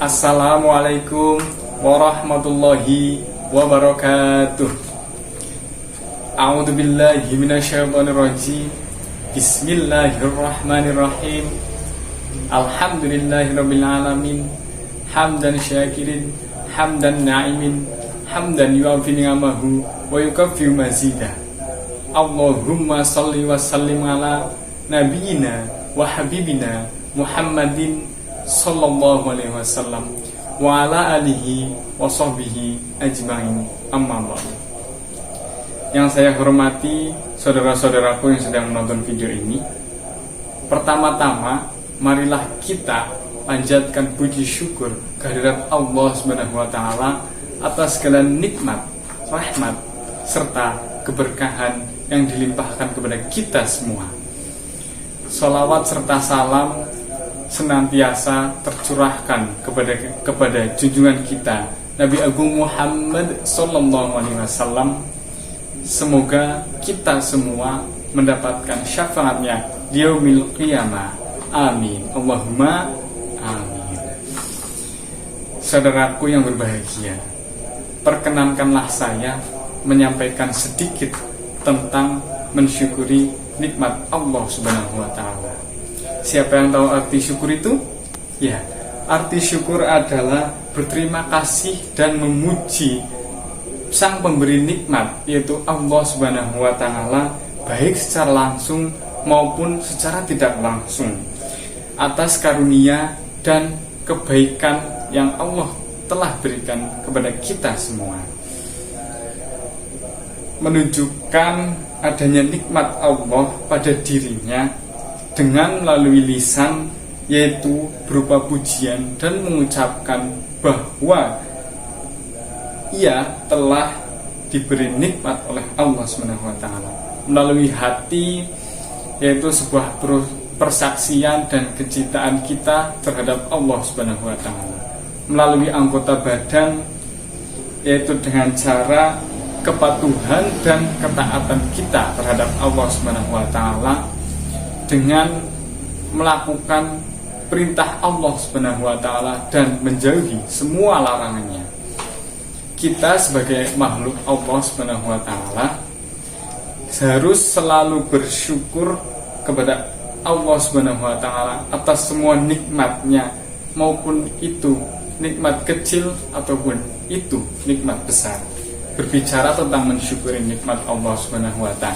Assalamualaikum warahmatullahi wabarakatuh. A'udzubillahi minasyaitonirrajim. Bismillahirrahmanirrahim. Alhamdulillahirabbil alamin. Hamdan syakirin, hamdan na'imin, hamdan yu'afi ni'amahu wa yukaffi mazidah. Allahumma salli wa sallim ala nabiyyina wa habibina Muhammadin sallallahu alaihi wasallam wa ala alihi wa sahbihi ajma'in, amma ba'du. Yang saya hormati saudara-saudaraku yang sedang menonton video ini, pertama-tama marilah kita panjatkan puji syukur kehadirat Allah Subhanahu wa taala atas segala nikmat, rahmat serta keberkahan yang dilimpahkan kepada kita semua. Salawat serta salam senantiasa tercurahkan kepada junjungan kita Nabi Agung Muhammad sallallahu alaihi wasallam. Semoga kita semua mendapatkan syafaatnya di yaumil qiyamah. Amin. Allahumma amin. Saudaraku yang berbahagia, perkenankanlah saya menyampaikan sedikit tentang mensyukuri nikmat Allah Subhanahu wa taala. Siapa yang tahu arti syukur itu? Ya, arti syukur adalah berterima kasih dan memuji sang pemberi nikmat, yaitu Allah Subhanahu wa taala, baik secara langsung maupun secara tidak langsung, atas karunia dan kebaikan yang Allah telah berikan kepada kita semua. Menunjukkan adanya nikmat Allah pada dirinya dengan melalui lisan, yaitu berupa pujian dan mengucapkan bahwa ia telah diberi nikmat oleh Allah SWT. Melalui hati, yaitu sebuah persaksian dan kecintaan kita terhadap Allah SWT. Melalui anggota badan, yaitu dengan cara kepatuhan dan ketaatan kita terhadap Allah SWT dengan melakukan perintah Allah SWT dan menjauhi semua larangannya. Kita sebagai makhluk Allah SWT harus selalu bersyukur kepada Allah SWT atas semua nikmatnya, maupun itu nikmat kecil ataupun itu nikmat besar. Berbicara tentang mensyukuri nikmat Allah SWT,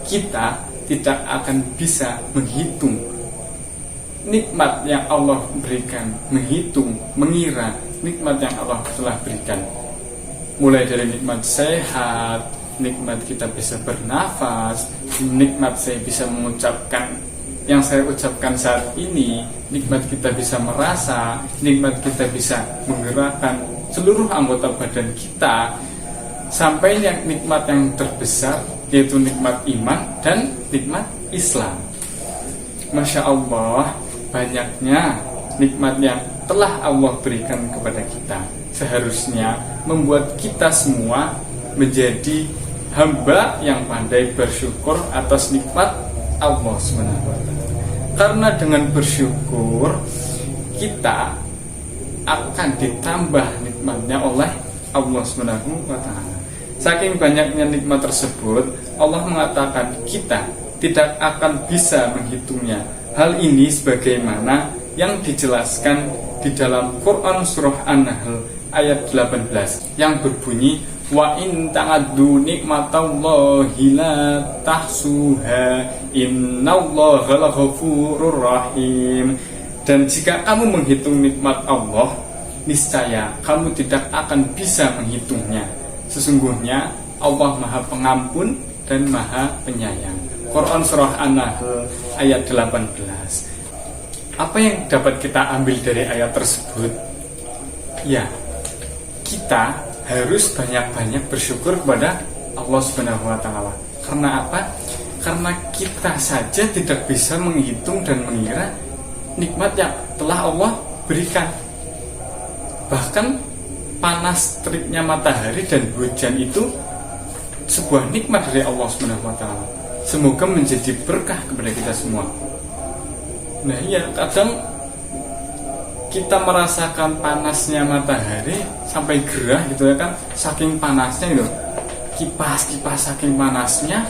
kita tidak akan bisa menghitung nikmat yang Allah berikan, mengira nikmat yang Allah telah berikan. Mulai dari nikmat sehat, nikmat kita bisa bernafas, nikmat saya bisa mengucapkan yang saya ucapkan saat ini, nikmat kita bisa merasa, nikmat kita bisa menggerakkan seluruh anggota badan kita, sampai yang nikmat yang terbesar, yaitu nikmat iman dan nikmat Islam. Masya Allah, banyaknya nikmat yang telah Allah berikan kepada kita. Seharusnya membuat kita semua menjadi hamba yang pandai bersyukur atas nikmat Allah SWT. Karena dengan bersyukur kita akan ditambah nikmatnya oleh Allah SWT. Saking banyaknya nikmat tersebut, Allah mengatakan kita tidak akan bisa menghitungnya. Hal ini sebagaimana yang dijelaskan di dalam Quran surah An-Nahl ayat 18 yang berbunyi, wa in ta'addu nikmatallahi la tahsuha innallaha laghafurur rahim. Dan jika kamu menghitung nikmat Allah, niscaya kamu tidak akan bisa menghitungnya. Sesungguhnya Allah Maha Pengampun dan Maha Penyayang. Quran surah An-Nahl ayat 18. Apa yang dapat kita ambil dari ayat tersebut? Ya, kita harus banyak-banyak bersyukur kepada Allah Subhanahu wa taala. Karena apa? Karena kita saja tidak bisa menghitung dan mengira nikmat yang telah Allah berikan. Bahkan panas teriknya matahari dan hujan itu sebuah nikmat dari Allah SWT. Semoga menjadi berkah kepada kita semua. Nah iya, kadang kita merasakan panasnya matahari sampai gerah gitu ya kan, saking panasnya gitu, kipas saking panasnya,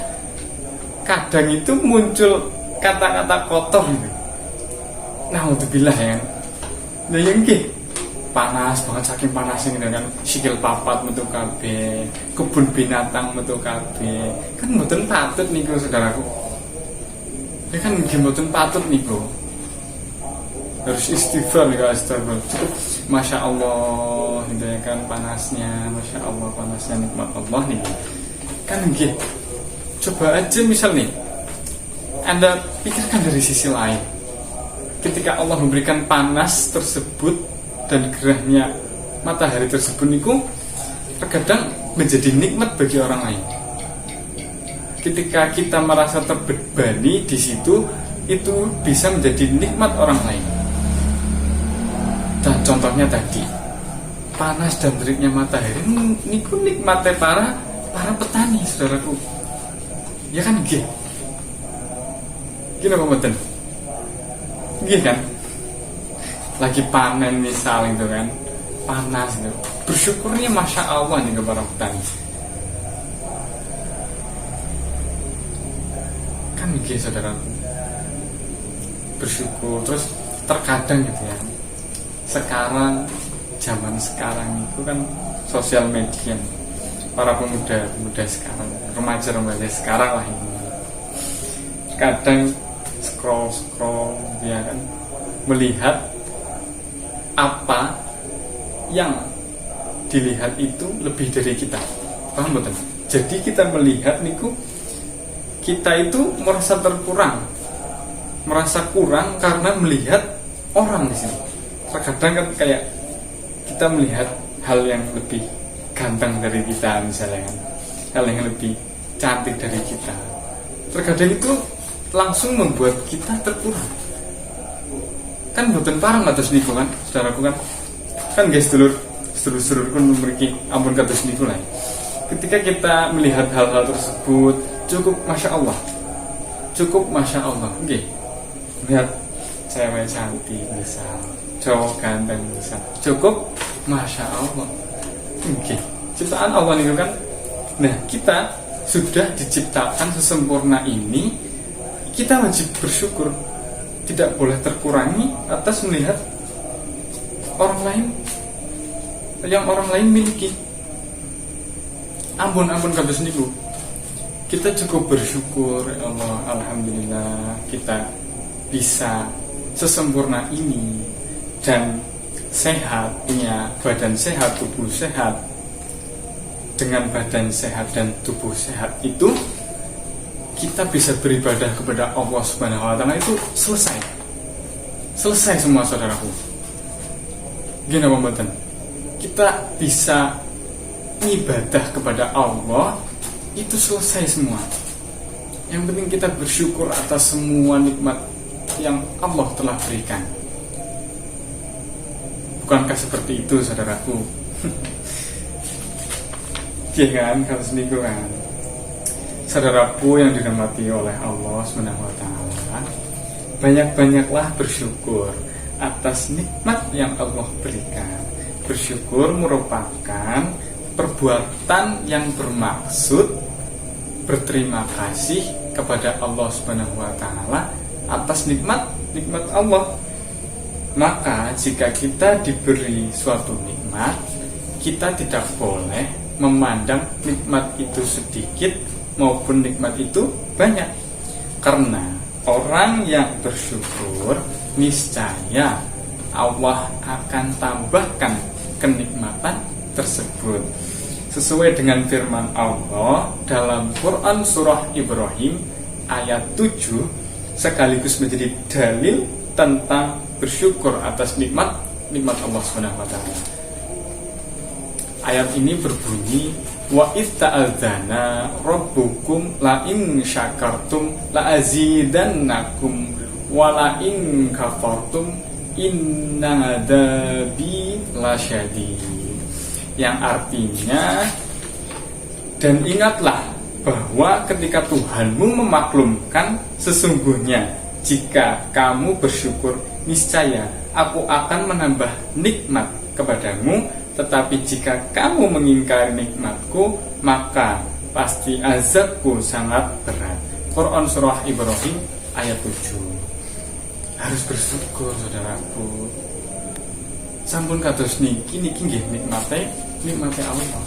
kadang itu muncul kata-kata kotor gitu. Nah, alhamdulillah ya. Nah, yang panas banget, saking panasnya gitu kan, sikil papat metu kabeh, kebun binatang metu kabeh. Kan mboten patut niku saudaraku. Ya kan mboten patut niku. Harus istighfar nih guys, cukup masya Allah gitu ya kan, panasnya masya Allah, panasnya nikmat Allah nih kan gitu. Coba aja misal nih Anda pikirkan dari sisi lain, ketika Allah memberikan panas tersebut dan gerahnya matahari tersebut niku terkadang menjadi nikmat bagi orang lain. Ketika kita merasa terbebani di situ, itu bisa menjadi nikmat orang lain. Dan contohnya tadi, panas dan teriknya matahari niku nikmatnya para petani, saudaraku. Ya kan gini apa betul? Gini kan, lagi panen misal itu kan, panas itu, bersyukurnya masya Allah nih ke para petani. Kan gini saudaraku, bersyukur. Terus terkadang gitu ya, sekarang zaman sekarang itu kan sosial media, para pemuda sekarang, remaja sekarang lah ini, kadang scroll ya kan, melihat apa yang dilihat itu lebih dari kita, paham betul? Jadi kita melihat niku, kita itu merasa kurang karena melihat orang di sini. Terkadang kan kayak kita melihat hal yang lebih ganteng dari kita misalnya kan, hal yang lebih cantik dari kita, terkadang itu langsung membuat kita terkurang. Kan boten parang atas niku kan, saudaraku kan guys, dulur kan memiliki ampun kados niku lah. Ketika kita melihat hal-hal tersebut, cukup masya Allah, oke, lihat cewek cantik misal, cowok ganteng misal, cukup masya Allah, oke, ciptaan Allah itu kan. Nah, kita sudah diciptakan sesempurna ini, kita wajib bersyukur, tidak boleh terkurangi atas melihat orang lain yang orang lain miliki. Ampun kados niku, kita cukup bersyukur, ya Allah, alhamdulillah kita bisa sesempurna ini dan sehat, punya badan sehat, tubuh sehat. Dengan badan sehat dan tubuh sehat itu kita bisa beribadah kepada Allah Subhanahu wa Ta'ala, itu selesai semua, saudaraku. Gini apa? Kita bisa ibadah kepada Allah, itu selesai semua. Yang penting kita bersyukur atas semua nikmat yang Allah telah berikan. Bukankah seperti itu, saudaraku? Ya kan, kalau seniku kan, saudaraku yang dirahmati oleh Allah SWT, banyak-banyaklah bersyukur atas nikmat yang Allah berikan. Bersyukur merupakan perbuatan yang bermaksud berterima kasih kepada Allah SWT atas nikmat Allah. Maka jika kita diberi suatu nikmat, kita tidak boleh memandang nikmat itu sedikit maupun nikmat itu banyak. Karena orang yang bersyukur, niscaya Allah akan tambahkan kenikmatan tersebut. Sesuai dengan firman Allah dalam Quran surah Ibrahim ayat 7, sekaligus menjadi dalil tentang bersyukur atas nikmat Allah Subhanahu wa Ta'ala. Ayat ini berbunyi, wa itta'adzana rabbukum la in syakartum la azidannakum wa la in kafartum inna adzabi lasyadid. Yang artinya, dan ingatlah bahwa ketika Tuhanmu memaklumkan, sesungguhnya jika kamu bersyukur, niscaya aku akan menambah nikmat kepadamu, tetapi jika kamu mengingkari nikmatku, maka pasti azabku sangat berat. Quran Surah Ibrahim ayat 7. Harus bersyukur saudaraku. Sampun kados niki nggih nikmate Allah.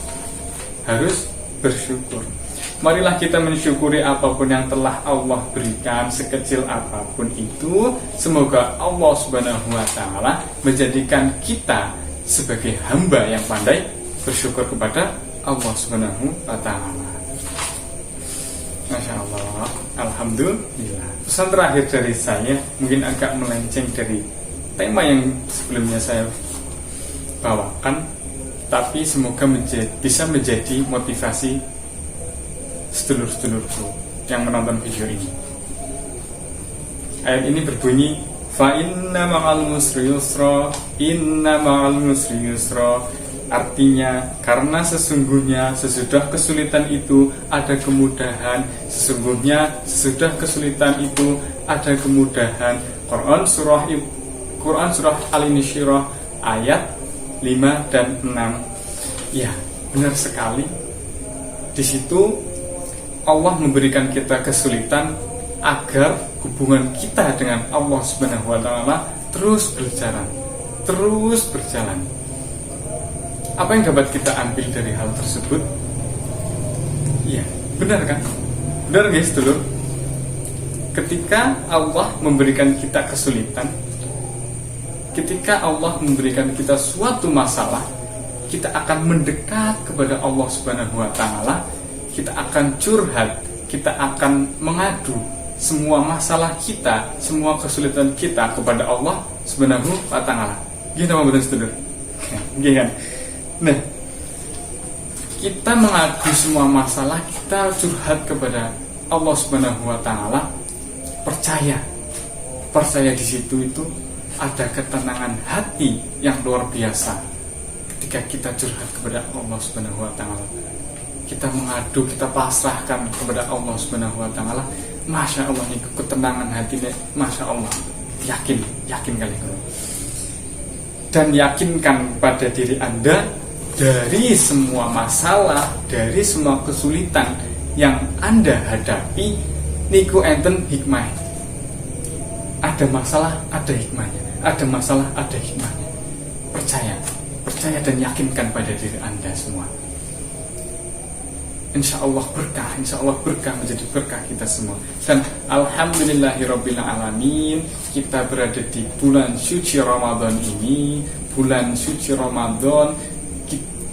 Harus bersyukur. Marilah kita mensyukuri apapun yang telah Allah berikan, sekecil apapun itu. Semoga Allah Subhanahu wa taala menjadikan kita sebagai hamba yang pandai bersyukur kepada Allah Subhanahu wa taala. Masya Allah, alhamdulillah. Pesan terakhir dari saya mungkin agak melenceng dari tema yang sebelumnya saya bawakan, tapi semoga bisa menjadi motivasi sedulur-sedulurku yang menonton video ini. Ayat ini berbunyi, fa inna ma'al musri yusra, inna ma'al musri yusra. Artinya, karena sesungguhnya sesudah kesulitan itu ada kemudahan. Sesungguhnya sesudah kesulitan itu ada kemudahan. Quran surah Al-Insyirah ayat 5 dan 6. Ya, benar sekali. Di situ Allah memberikan kita kesulitan agar hubungan kita dengan Allah Subhanahu wa taala terus berjalan. Apa yang dapat kita ambil dari hal tersebut? Iya, benar kan? Benar guys, dulu. Ketika Allah memberikan kita kesulitan, ketika Allah memberikan kita suatu masalah, kita akan mendekat kepada Allah Subhanahu wa taala. Kita akan curhat, kita akan mengadu semua masalah kita, semua kesulitan kita kepada Allah Subhanahu wa taala. Gitu Bapak dan Saudara. Gitu kan? Nah, kita mengadu semua masalah, kita curhat kepada Allah Subhanahu wa taala. Percaya di situ itu ada ketenangan hati yang luar biasa ketika kita curhat kepada Allah Subhanahu wa taala. Kita mengadu, kita pasrahkan kepada Allah Subhanahu wa taala. Masya Allah, ini ketenangan hatinya, Masya Allah. Yakin kali ini. Dan yakinkan pada diri Anda, dari semua masalah, dari semua kesulitan yang Anda hadapi, niku enten hikmah. Ada masalah, ada hikmahnya. Ada masalah, ada hikmahnya. Percaya dan yakinkan pada diri Anda semua. Insya Allah berkah menjadi berkah kita semua. Dan alhamdulillahirabbil alamin, kita berada di bulan suci Ramadan ini. Bulan suci Ramadan,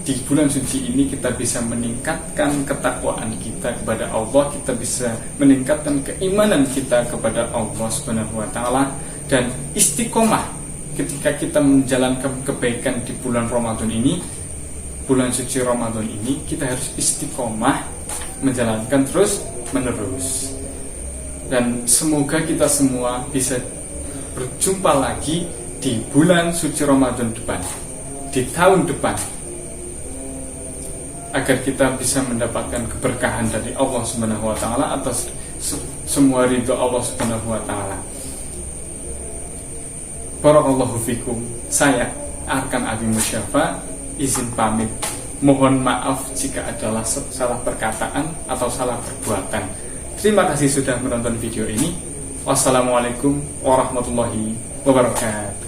di bulan suci ini kita bisa meningkatkan ketakwaan kita kepada Allah, kita bisa meningkatkan keimanan kita kepada Allah Subhanahu wa taala, dan istiqomah ketika kita menjalankan kebaikan di bulan Ramadan ini. Bulan suci Ramadan ini kita harus istiqomah menjalankan terus menerus. Dan semoga kita semua bisa berjumpa lagi di bulan suci Ramadan depan, di tahun depan, agar kita bisa mendapatkan keberkahan dari Allah Subhanahu wa taala atas semua ridho Allah Subhanahu wa taala. Barakallahu fikum. Saya Arkan Abi Musyafa izin pamit. Mohon maaf jika adalah salah perkataan atau salah perbuatan. Terima kasih sudah menonton video ini. Wassalamualaikum warahmatullahi wabarakatuh.